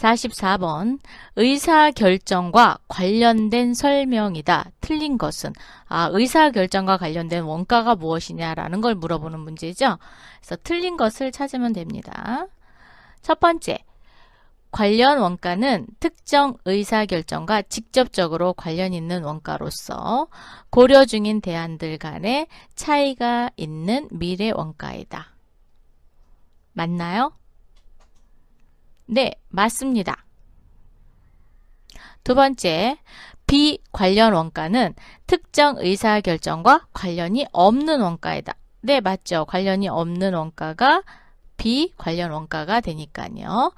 44번 의사결정과 관련된 설명이다. 틀린 것은 의사결정과 관련된 원가가 무엇이냐라는 걸 물어보는 문제죠. 그래서 틀린 것을 찾으면 됩니다. 첫 번째, 관련 원가는 특정 의사결정과 직접적으로 관련 있는 원가로서 고려 중인 대안들 간의 차이가 있는 미래 원가이다. 맞나요? 네, 맞습니다. 두 번째, 비관련 원가는 특정 의사결정과 관련이 없는 원가이다. 네, 맞죠. 관련이 없는 원가가 비관련 원가가 되니까요.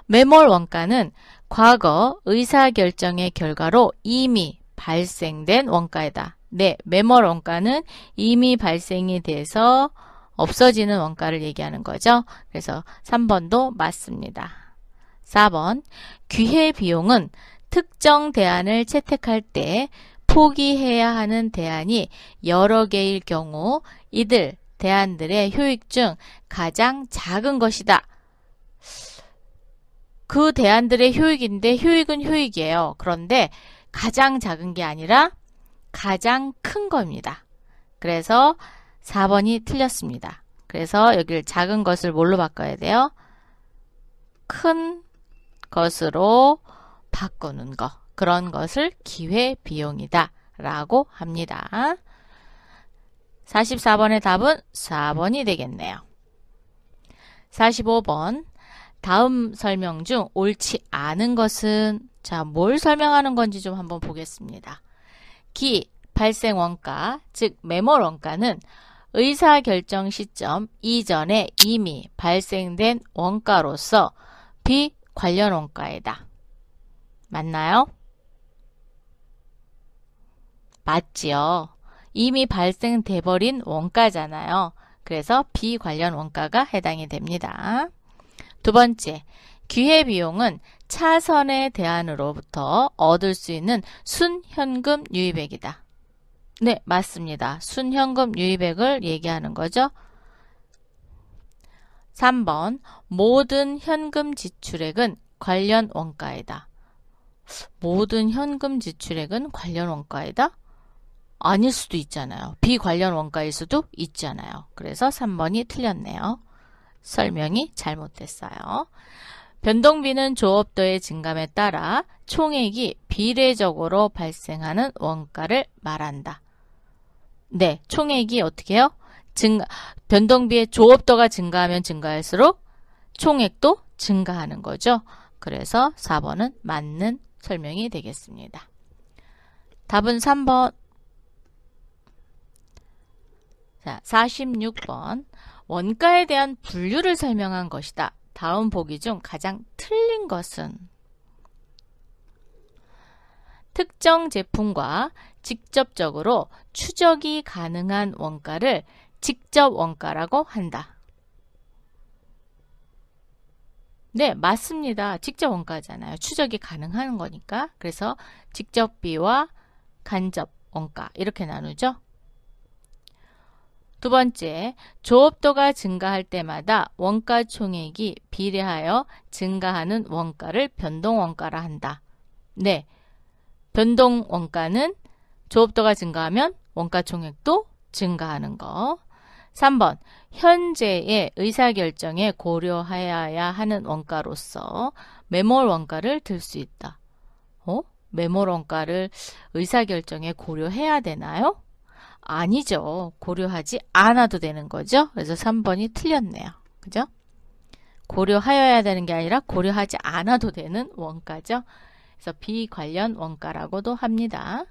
매몰 원가는 과거 의사결정의 결과로 이미 발생된 원가이다. 네, 매몰 원가는 이미 발생이 돼서 없어지는 원가를 얘기하는 거죠. 그래서 3번도 맞습니다. 4번, 기회비용은 특정 대안을 채택할 때 포기해야 하는 대안이 여러 개일 경우 이들 대안들의 효익 중 가장 작은 것이다. 그 대안들의 효익인데 효익은 효익이에요. 그런데 가장 작은 게 아니라 가장 큰 겁니다. 그래서 4번이 틀렸습니다. 그래서 여기를 작은 것을 뭘로 바꿔야 돼요? 큰 것으로 바꾸는 거. 그런 것을 기회비용이다 라고 합니다. 44번의 답은 4번이 되겠네요. 45번, 다음 설명 중 옳지 않은 것은, 뭘 설명하는 건지 좀 한번 보겠습니다. 발생 원가, 즉 매몰 원가는 의사결정 시점 이전에 이미 발생된 원가로서 비관련 원가이다. 맞나요? 맞지요. 이미 발생돼 버린 원가잖아요. 그래서 비관련 원가가 해당이 됩니다. 두 번째, 기회비용은 차선의 대안으로부터 얻을 수 있는 순현금 유입액이다. 네, 맞습니다. 순현금 유입액을 얘기하는 거죠. 3번, 모든 현금 지출액은 관련 원가이다. 모든 현금 지출액은 관련 원가이다? 아닐 수도 있잖아요. 비관련 원가일 수도 있잖아요. 그래서 3번이 틀렸네요. 설명이 잘못됐어요. 변동비는 조업도의 증감에 따라 총액이 비례적으로 발생하는 원가를 말한다. 네, 총액이 어떻게 해요? 변동비의 조업도가 증가하면 증가할수록 총액도 증가하는 거죠. 그래서 4번은 맞는 설명이 되겠습니다. 답은 3번. 자, 46번. 원가에 대한 분류를 설명한 것이다. 다음 보기 중 가장 틀린 것은? 특정 제품과 직접적으로 추적이 가능한 원가를 직접 원가라고 한다. 네, 맞습니다. 직접 원가잖아요. 추적이 가능한 거니까. 그래서 직접비와 간접 원가 이렇게 나누죠. 두 번째, 조업도가 증가할 때마다 원가 총액이 비례하여 증가하는 원가를 변동원가라 한다. 네, 변동원가는 조업도가 증가하면 원가 총액도 증가하는 거. 3번, 현재의 의사결정에 고려하여야 하는 원가로서 매몰 원가를 들 수 있다. 매몰 원가를 의사결정에 고려해야 되나요? 아니죠. 고려하지 않아도 되는 거죠. 그래서 3번이 틀렸네요. 그죠? 고려하여야 되는 게 아니라 고려하지 않아도 되는 원가죠. 그래서 비관련 원가라고도 합니다.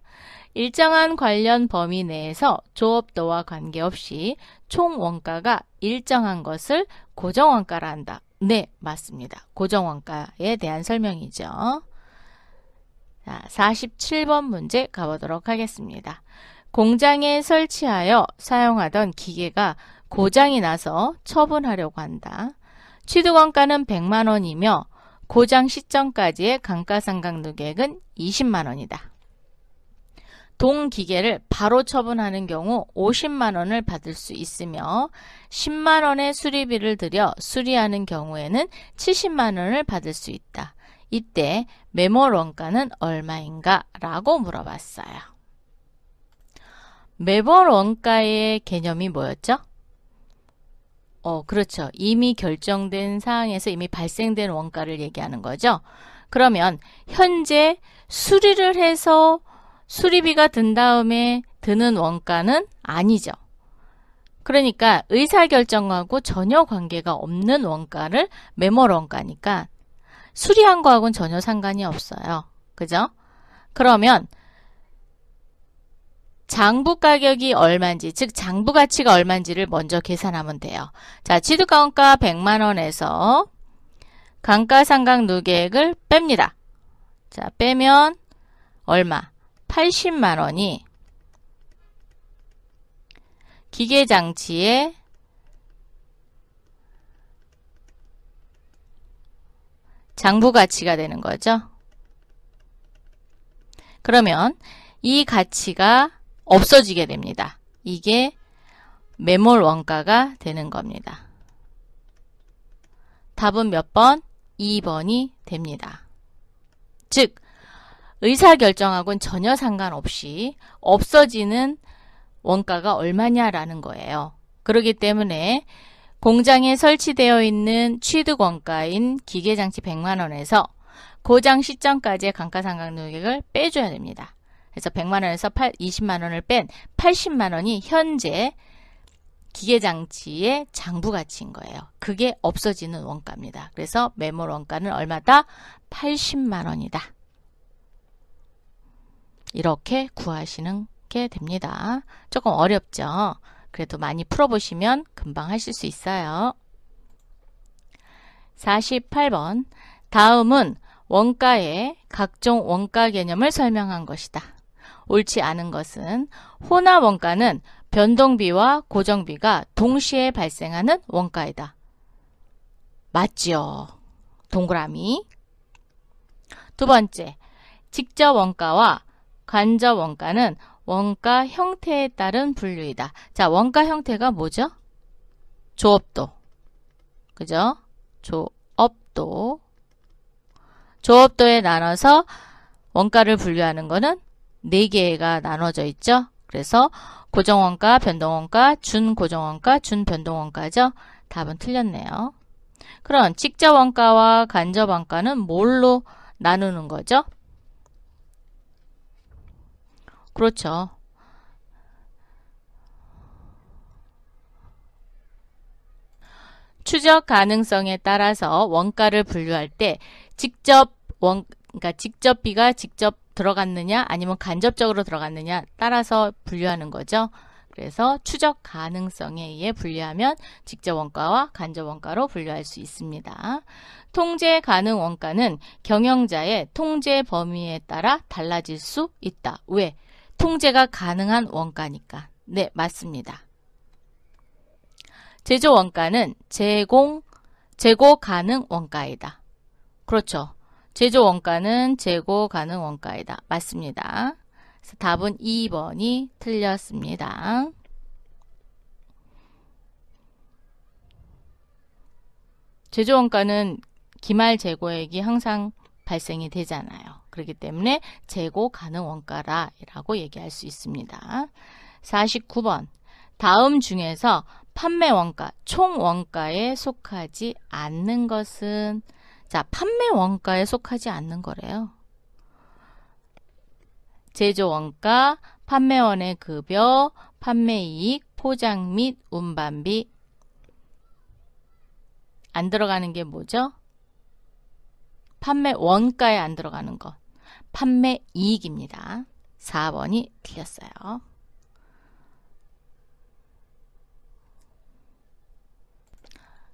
일정한 관련 범위 내에서 조업도와 관계없이 총 원가가 일정한 것을 고정원가라 한다. 네, 맞습니다. 고정원가에 대한 설명이죠. 자, 47번 문제 가보도록 하겠습니다. 공장에 설치하여 사용하던 기계가 고장이 나서 처분하려고 한다. 취득원가는 100만 원이며 고장 시점까지의 감가상각누계액은 20만 원이다. 동기계를 바로 처분하는 경우 50만 원을 받을 수 있으며 10만 원의 수리비를 들여 수리하는 경우에는 70만 원을 받을 수 있다. 이때 매몰 원가는 얼마인가? 라고 물어봤어요. 매몰 원가의 개념이 뭐였죠? 그렇죠. 이미 결정된 사항에서 이미 발생된 원가를 얘기하는 거죠. 그러면 현재 수리를 해서 수리비가 든 다음에 드는 원가는 아니죠. 그러니까 의사결정하고 전혀 관계가 없는 원가를 매몰 원가니까 수리한 거하고는 전혀 상관이 없어요. 그죠? 그러면 장부 가격이 얼마인지, 즉 장부 가치가 얼마인지를 먼저 계산하면 돼요. 자, 취득가원가 100만 원에서 감가상각 누계액을 뺍니다. 자, 빼면 얼마? 80만 원이 기계장치의 장부 가치가 되는 거죠. 그러면 이 가치가 없어지게 됩니다. 이게 매몰 원가가 되는 겁니다. 답은 몇 번? 2번이 됩니다. 즉, 의사결정하고는 전혀 상관없이 없어지는 원가가 얼마냐라는 거예요. 그렇기 때문에 공장에 설치되어 있는 취득원가인 기계장치 100만 원에서 고장 시점까지의 감가상각 누계액을 빼줘야 됩니다. 그래서 100만 원에서 20만 원을 뺀 80만 원이 현재 기계장치의 장부 가치인 거예요. 그게 없어지는 원가입니다. 그래서 매몰 원가는 얼마다? 80만 원이다. 이렇게 구하시는 게 됩니다. 조금 어렵죠? 그래도 많이 풀어보시면 금방 하실 수 있어요. 48번. 다음은 원가의 각종 원가 개념을 설명한 것이다. 옳지 않은 것은 혼합 원가는 변동비와 고정비가 동시에 발생하는 원가이다. 맞죠? 동그라미. 두 번째, 직접 원가와 간접 원가는 원가 형태에 따른 분류이다. 자, 원가 형태가 뭐죠? 조업도. 그죠? 조업도. 조업도에 나눠서 원가를 분류하는 거는 4개가 나눠져 있죠. 그래서 고정원가, 변동원가, 준고정원가, 준변동원가죠. 답은 틀렸네요. 그럼 직접 원가와 간접 원가는 뭘로 나누는 거죠? 그렇죠. 추적 가능성에 따라서 원가를 분류할 때 그러니까 직접비가 직접 들어갔느냐 아니면 간접적으로 들어갔느냐 따라서 분류하는 거죠. 그래서 추적 가능성에 의해 분류하면 직접 원가와 간접 원가로 분류할 수 있습니다. 통제 가능 원가는 경영자의 통제 범위에 따라 달라질 수 있다. 왜? 통제가 가능한 원가니까. 네, 맞습니다. 제조 원가는 제고 가능 원가이다. 그렇죠. 제조 원가는 제고 가능 원가이다. 맞습니다. 그래서 답은 2번이 틀렸습니다. 제조 원가는 기말 재고액이 항상 발생이 되잖아요. 그렇기 때문에 재고 가능 원가라고 얘기할 수 있습니다. 49번. 다음 중에서 판매 원가, 총 원가에 속하지 않는 것은 자, 판매 원가에 속하지 않는 거래요. 제조 원가, 판매원의 급여, 판매이익, 포장 및 운반비. 안 들어가는 게 뭐죠? 판매 원가에 안 들어가는 것. 판매이익입니다. 4번이 틀렸어요.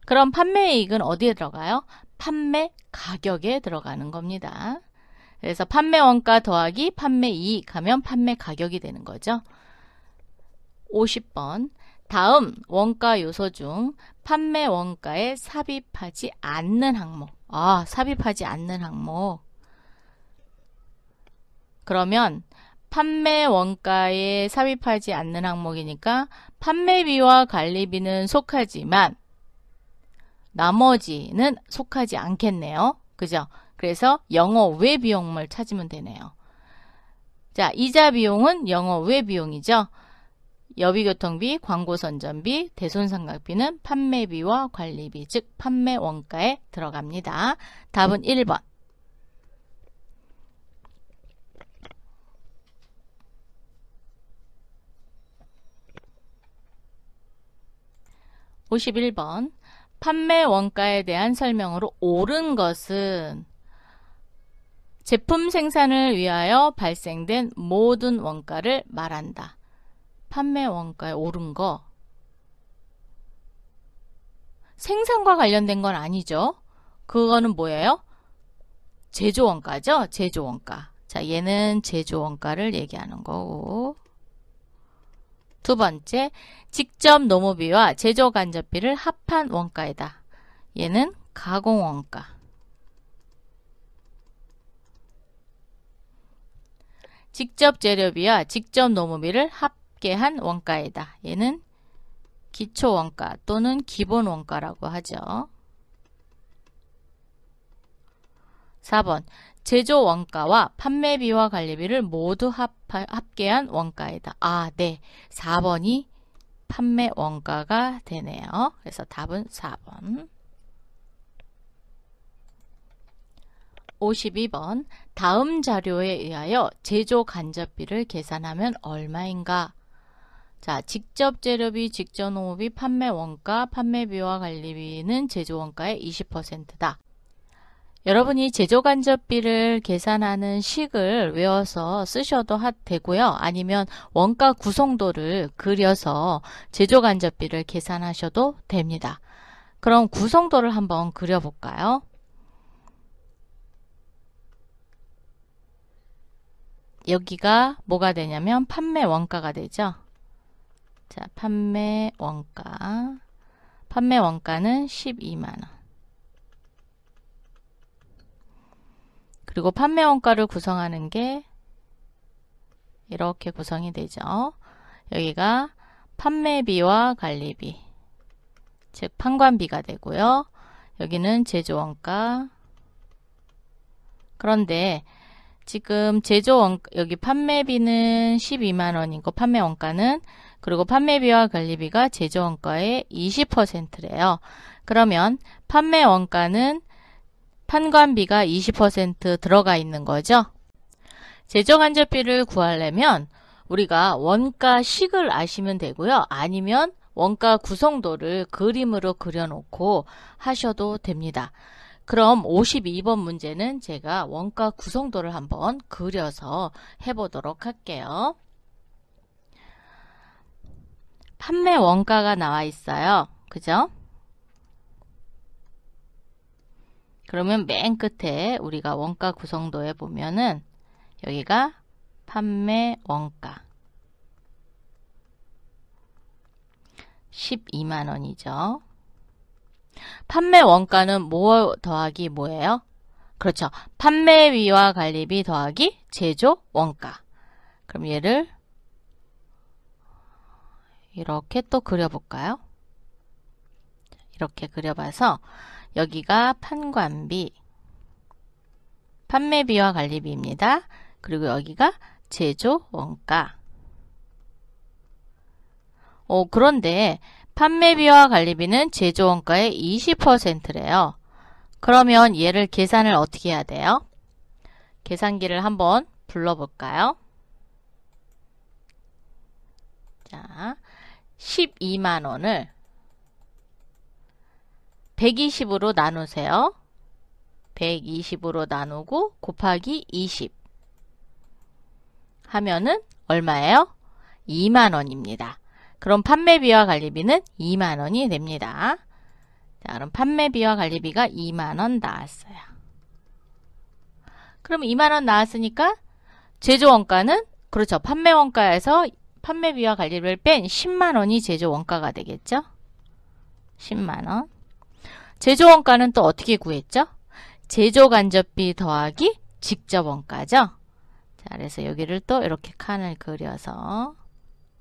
그럼 판매이익은 어디에 들어가요? 판매 가격에 들어가는 겁니다. 그래서 판매 원가 더하기 판매이익 하면 판매 가격이 되는 거죠. 50번. 다음 원가 요소 중 판매 원가에 삽입하지 않는 항목. 삽입하지 않는 항목. 그러면 판매 원가에 삽입하지 않는 항목이니까 판매비와 관리비는 속하지만 나머지는 속하지 않겠네요. 그죠? 그래서 영어 외 비용을 찾으면 되네요. 자, 이자 비용은 영어 외 비용이죠. 여비교통비, 광고선전비, 대손상각비는 판매비와 관리비, 즉 판매 원가에 들어갑니다. 답은 1번. 51번. 판매 원가에 대한 설명으로 옳은 것은 제품 생산을 위하여 발생된 모든 원가를 말한다. 판매 원가에 옳은 거. 생산과 관련된 건 아니죠. 그거는 뭐예요? 제조 원가죠? 제조 원가. 자, 얘는 제조 원가를 얘기하는 거고. 두 번째, 직접 노무비와 제조 간접비를 합한 원가이다. 얘는 가공 원가. 직접 재료비와 직접 노무비를 합계한 원가이다. 얘는 기초 원가 또는 기본 원가라고 하죠. 4번, 제조 원가와 판매비와 관리비를 모두 합계한 원가이다. 아, 네. 4번이 판매 원가가 되네요. 그래서 답은 4번. 52번. 다음 자료에 의하여 제조 간접비를 계산하면 얼마인가? 자, 직접 재료비, 직접 노무비, 판매 원가, 판매비와 관리비는 제조 원가의 20%다. 여러분이 제조 간접비를 계산하는 식을 외워서 쓰셔도 되고요. 아니면 원가 구성도를 그려서 제조 간접비를 계산하셔도 됩니다. 그럼 구성도를 한번 그려볼까요? 여기가 뭐가 되냐면 판매 원가가 되죠. 자, 판매 원가. 판매 원가는 12만원. 그리고 판매 원가를 구성하는 게 이렇게 구성이 되죠. 여기가 판매비와 관리비, 즉 판관비가 되고요. 여기는 제조 원가. 그런데 지금 여기 판매비는 12만원이고 판매 원가는, 그리고 판매비와 관리비가 제조 원가의 20%래요. 그러면 판매 원가는 판관비가 20% 들어가 있는 거죠. 제조 간접비를 구하려면 우리가 원가식을 아시면 되고요. 아니면 원가 구성도를 그림으로 그려놓고 하셔도 됩니다. 그럼 52번 문제는 제가 원가 구성도를 한번 그려서 해보도록 할게요. 판매 원가가 나와 있어요. 그죠? 그러면 맨 끝에 우리가 원가 구성도에 보면은 여기가 판매 원가 12만원이죠. 판매 원가는 뭐 더하기 뭐예요? 그렇죠. 판매비와 관리비 더하기 제조 원가. 그럼 얘를 이렇게 또 그려볼까요? 이렇게 그려봐서 여기가 판관비, 판매비와 관리비입니다. 그리고 여기가 제조 원가. 그런데 판매비와 관리비는 제조 원가의 20%래요. 그러면 얘를 계산을 어떻게 해야 돼요? 계산기를 한번 불러볼까요? 자, 12만원을 120으로 나누세요. 120으로 나누고 곱하기 20 하면은 얼마예요? 2만원입니다. 그럼 판매비와 관리비는 2만원이 됩니다. 자, 그럼 판매비와 관리비가 2만원 나왔어요. 그럼 2만원 나왔으니까 제조원가는, 그렇죠. 판매원가에서 판매비와 관리비를 뺀 10만원이 제조원가가 되겠죠. 10만원. 제조원가는 또 어떻게 구했죠? 제조간접비 더하기 직접원가죠. 자, 그래서 여기를 또 이렇게 칸을 그려서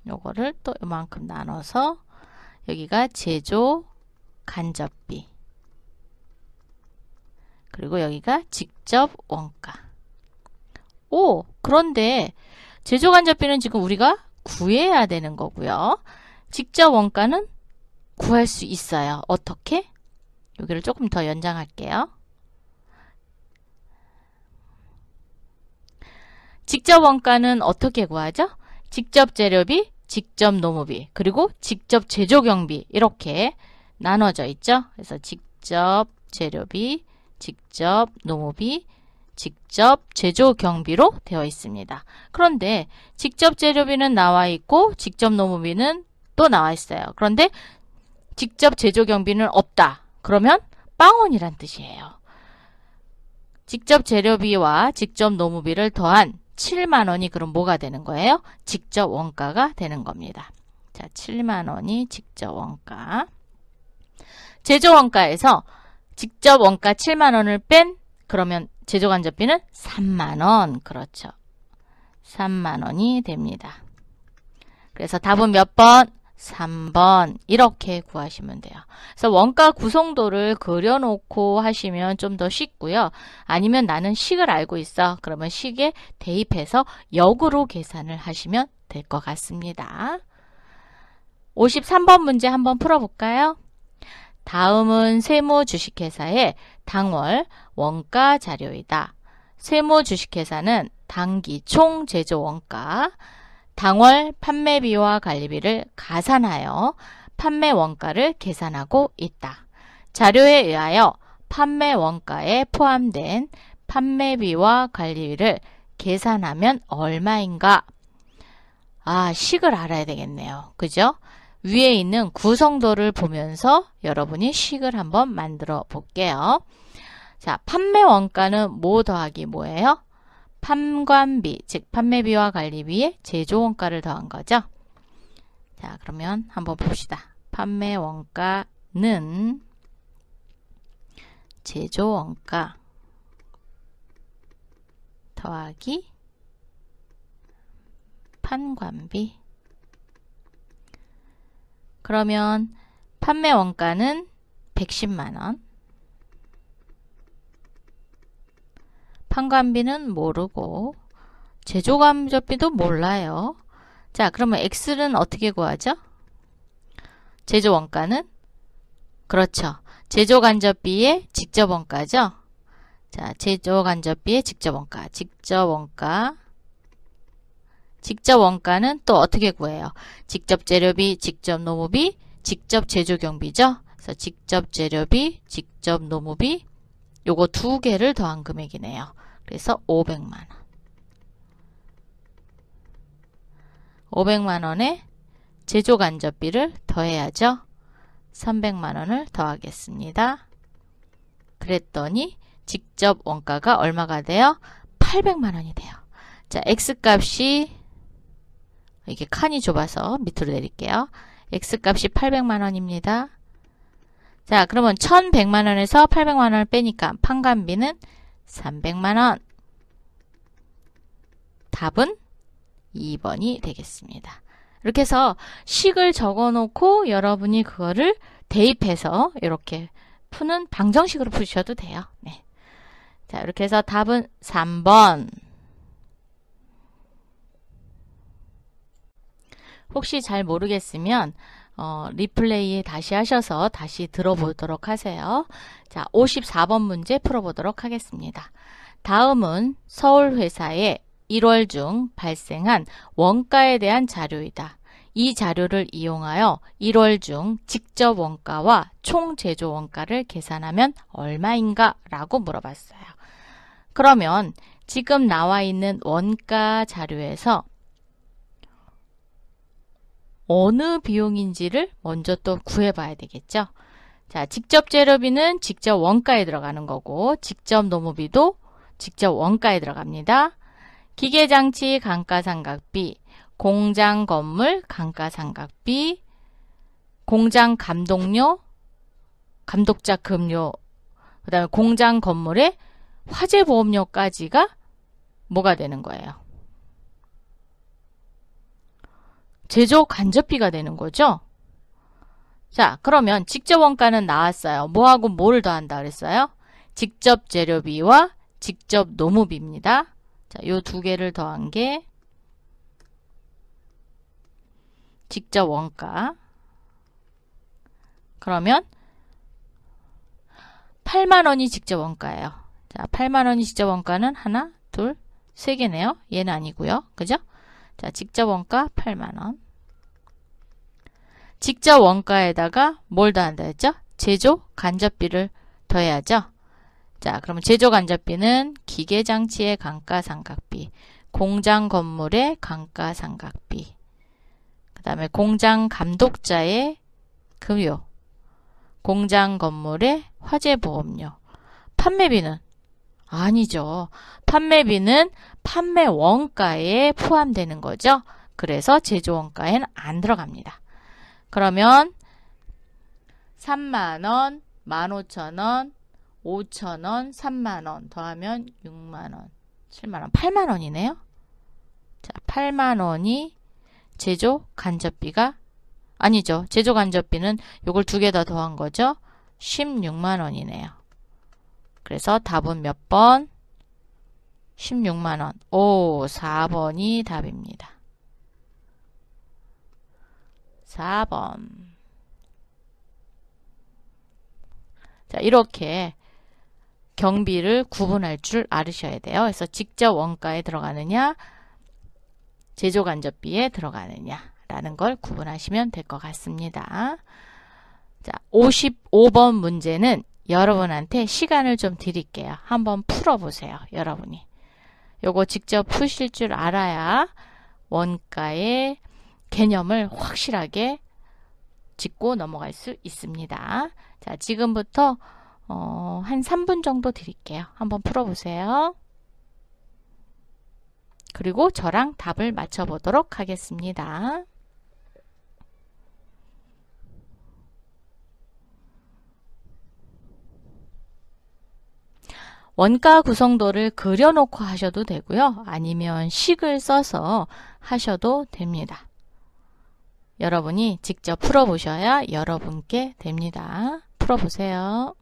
요거를 또 이만큼 나눠서 여기가 제조 간접비, 그리고 여기가 직접 원가. 오, 그런데 제조간접비는 지금 우리가 구해야 되는 거고요. 직접 원가는 구할 수 있어요. 어떻게? 여기를 조금 더 연장할게요. 직접 원가는 어떻게 구하죠? 직접 재료비, 직접 노무비, 그리고 직접 제조 경비 이렇게 나눠져 있죠. 그래서 직접 재료비, 직접 노무비, 직접 제조 경비로 되어 있습니다. 그런데 직접 재료비는 나와 있고 직접 노무비는 또 나와 있어요. 그런데 직접 제조 경비는 없다. 그러면 빵원이란 뜻이에요. 직접 재료비와 직접 노무비를 더한 7만 원이 그럼 뭐가 되는 거예요? 직접 원가가 되는 겁니다. 자, 7만 원이 직접 원가. 제조 원가에서 직접 원가 7만 원을 뺀 그러면 제조간접비는 3만 원. 그렇죠. 3만 원이 됩니다. 그래서 답은 몇 번? 3번. 이렇게 구하시면 돼요. 그래서 원가 구성도를 그려놓고 하시면 좀 더 쉽고요. 아니면 나는 식을 알고 있어. 그러면 식에 대입해서 역으로 계산을 하시면 될 것 같습니다. 53번 문제 한번 풀어볼까요? 다음은 세무 주식회사의 당월 원가 자료이다. 세무 주식회사는 당기 총 제조 원가, 당월 판매비와 관리비를 가산하여 판매 원가를 계산하고 있다. 자료에 의하여 판매 원가에 포함된 판매비와 관리비를 계산하면 얼마인가? 아, 식을 알아야 되겠네요. 그죠? 위에 있는 구성도를 보면서 여러분이 식을 한번 만들어 볼게요. 자, 판매 원가는 뭐 더하기 뭐예요? 판관비, 즉 판매비와 관리비에 제조 원가를 더한 거죠. 자, 그러면 한번 봅시다. 판매 원가는 제조 원가 더하기 판관비. 그러면 판매 원가는 110만 원. 판관비는 모르고 제조간접비도 몰라요. 자, 그러면 X는 어떻게 구하죠? 제조 원가는? 그렇죠. 제조간접비의 직접 원가죠. 자, 제조간접비의 직접 원가. 직접 원가는 또 어떻게 구해요? 직접 재료비, 직접 노무비, 직접 제조 경비죠. 그래서 직접 재료비, 직접 노무비 요거 두 개를 더한 금액이네요. 그래서 500만 원. 500만 원에 제조 간접비를 더해야죠. 300만 원을 더하겠습니다. 그랬더니 직접 원가가 얼마가 돼요? 800만 원이 돼요. 자, X값이 이게 칸이 좁아서 밑으로 내릴게요. X값이 800만 원입니다. 자, 그러면 1100만 원에서 800만 원을 빼니까 판관비는 300만 원. 답은 2번이 되겠습니다. 이렇게 해서 식을 적어 놓고 여러분이 그거를 대입해서 이렇게 푸는 방정식으로 푸셔도 돼요. 네. 자, 이렇게 해서 답은 3번. 혹시 잘 모르겠으면 리플레이 다시 하셔서 다시 들어보도록 하세요. 자, 54번 문제 풀어보도록 하겠습니다. 다음은 서울회사의 1월 중 발생한 원가에 대한 자료이다. 이 자료를 이용하여 1월 중 직접 원가와 총 제조 원가를 계산하면 얼마인가? 라고 물어봤어요. 그러면 지금 나와 있는 원가 자료에서 어느 비용인지를 먼저 또 구해봐야 되겠죠. 자, 직접 재료비는 직접 원가에 들어가는 거고 직접 노무비도 직접 원가에 들어갑니다. 기계장치 감가상각비, 공장 건물 감가상각비, 공장 감독료, 감독자 급료, 그 다음에 공장 건물의 화재보험료까지가 뭐가 되는 거예요? 제조 간접비가 되는 거죠. 자, 그러면 직접 원가는 나왔어요. 뭐하고 뭐를 더한다 그랬어요? 직접 재료비와 직접 노무비입니다. 자, 요 두 개를 더한 게 직접 원가. 그러면 8만 원이 직접 원가예요. 자, 8만 원이 직접 원가는 하나, 둘, 세 개네요. 얘는 아니고요. 그죠? 자, 직접 원가 8만 원. 직접 원가에다가 뭘 더한다 했죠? 제조 간접비를 더해야죠. 자, 그러면 제조 간접비는 기계장치의 감가상각비, 공장 건물의 감가상각비, 그 다음에 공장 감독자의 급여, 공장 건물의 화재보험료. 판매비는? 아니죠. 판매비는 판매 원가에 포함되는 거죠. 그래서 제조 원가에는 안 들어갑니다. 그러면 3만원, 15,000원, 5,000원, 3만원 더하면 6만원, 7만원, 8만원이네요. 자, 8만원이 제조 간접비가 아니죠. 제조 간접비는 요걸 두 개 더 더한 거죠. 16만원이네요. 그래서 답은 몇 번? 16만원. 오, 4번이 답입니다. 4번. 자, 이렇게 경비를 구분할 줄 알으셔야 돼요. 그래서 직접 원가에 들어가느냐, 제조 간접비에 들어가느냐라는 걸 구분하시면 될 것 같습니다. 자, 55번 문제는 여러분한테 시간을 좀 드릴게요. 한번 풀어보세요. 여러분이. 요거 직접 푸실 줄 알아야 원가의 개념을 확실하게 짚고 넘어갈 수 있습니다. 자, 지금부터 한 3분 정도 드릴게요. 한번 풀어보세요. 그리고 저랑 답을 맞춰보도록 하겠습니다. 원가 구성도를 그려놓고 하셔도 되고요. 아니면 식을 써서 하셔도 됩니다. 여러분이 직접 풀어보셔야 여러분께 됩니다. 풀어보세요.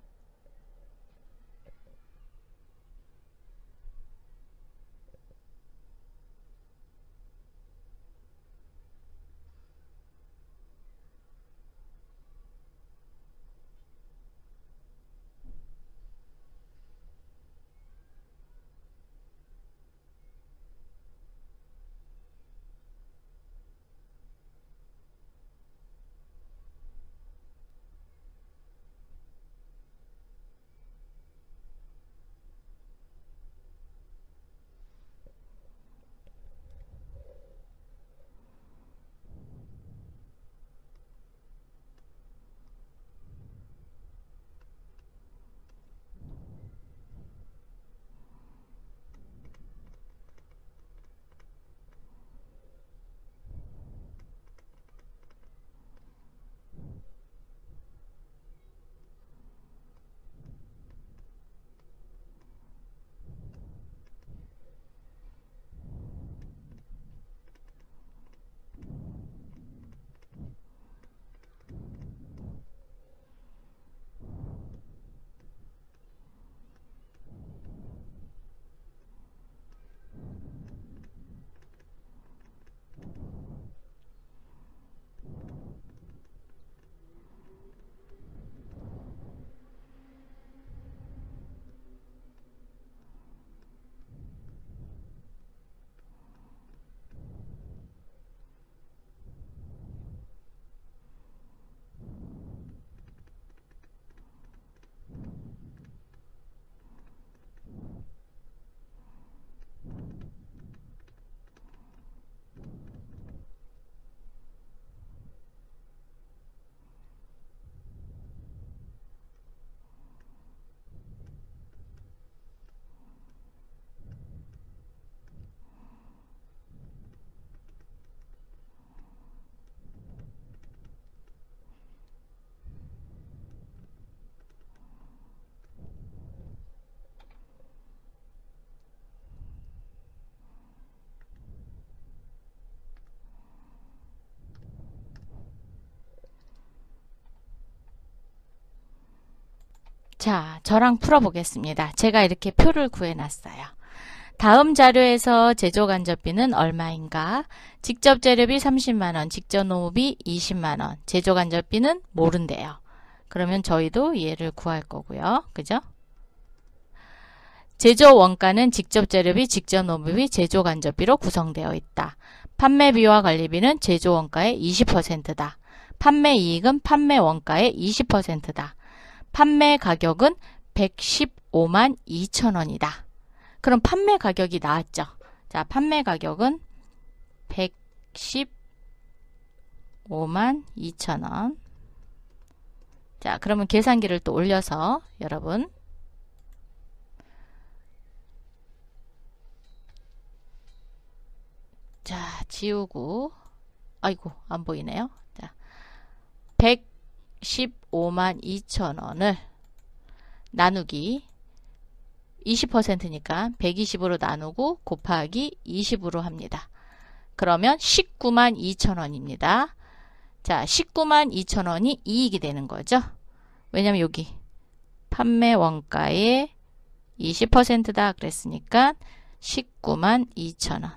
자, 저랑 풀어보겠습니다. 제가 이렇게 표를 구해놨어요. 다음 자료에서 제조간접비는 얼마인가? 직접 재료비 30만원, 직접 노무비 20만원, 제조간접비는 모른대요. 그러면 저희도 얘를 구할 거고요. 그죠? 제조 원가는 직접 재료비, 직접 노무비, 제조 간접비로 구성되어 있다. 판매비와 관리비는 제조 원가의 20%다. 판매 이익은 판매 원가의 20%다. 판매 가격은 115만 2천원이다. 그럼 판매 가격이 나왔죠. 자, 판매 가격은 115만 2천원. 자, 그러면 계산기를 또 올려서 여러분 자, 지우고 아이고 안 보이네요. 자, 115만 2천원을 나누기 20%니까 120으로 나누고 곱하기 20으로 합니다. 그러면 19만 2천원입니다. 자, 19만 2천원이 이익이 되는 거죠. 왜냐면 여기 판매 원가의 20%다 그랬으니까 19만 2천원.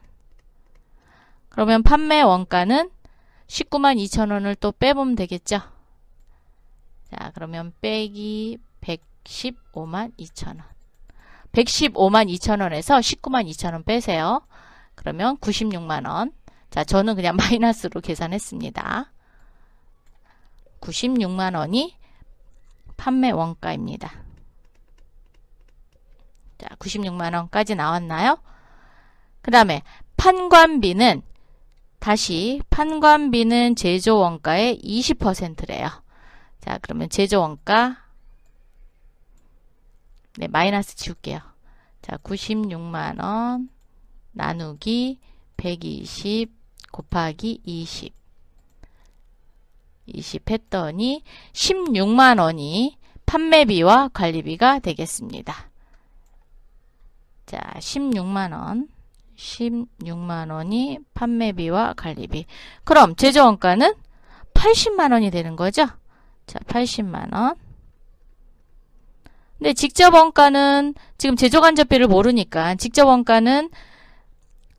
그러면 판매 원가는 19만 2천원을 또 빼보면 되겠죠. 자, 그러면 빼기 115만 2천원. 115만 2천원에서 19만 2천원 빼세요. 그러면 96만원. 자, 저는 그냥 마이너스로 계산했습니다. 96만원이 판매 원가입니다. 자, 96만원까지 나왔나요? 그 다음에 판관비는 다시 판관비는 제조원가의 20%래요. 자, 그러면 제조원가 네, 마이너스 지울게요. 자, 96만원 나누기 120 곱하기 20 했더니 16만원이 판매비와 관리비가 되겠습니다. 자, 16만원이 판매비와 관리비. 그럼 제조원가는 80만원이 되는 거죠? 자, 80만원. 근데 직접원가는 지금 제조간접비를 모르니까 직접원가는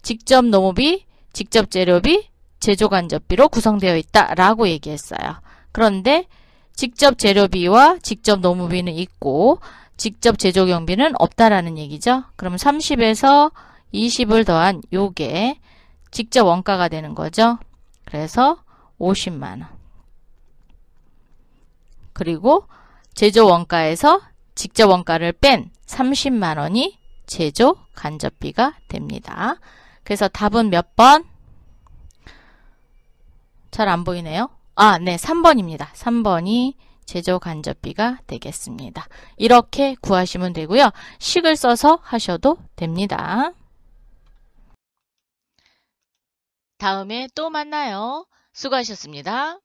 직접 노무비, 직접 재료비, 제조간접비로 구성되어 있다라고 얘기했어요. 그런데 직접 재료비와 직접 노무비는 있고 직접 제조경비는 없다라는 얘기죠. 그럼 30에서 20을 더한 요게 직접 원가가 되는 거죠. 그래서 50만원. 그리고 제조 원가에서 직접 원가를 뺀 30만원이 제조 간접비가 됩니다. 그래서 답은 몇 번? 잘 안 보이네요. 아, 네, 3번입니다. 3번이 제조 간접비가 되겠습니다. 이렇게 구하시면 되고요. 식을 써서 하셔도 됩니다. 다음에 또 만나요. 수고하셨습니다.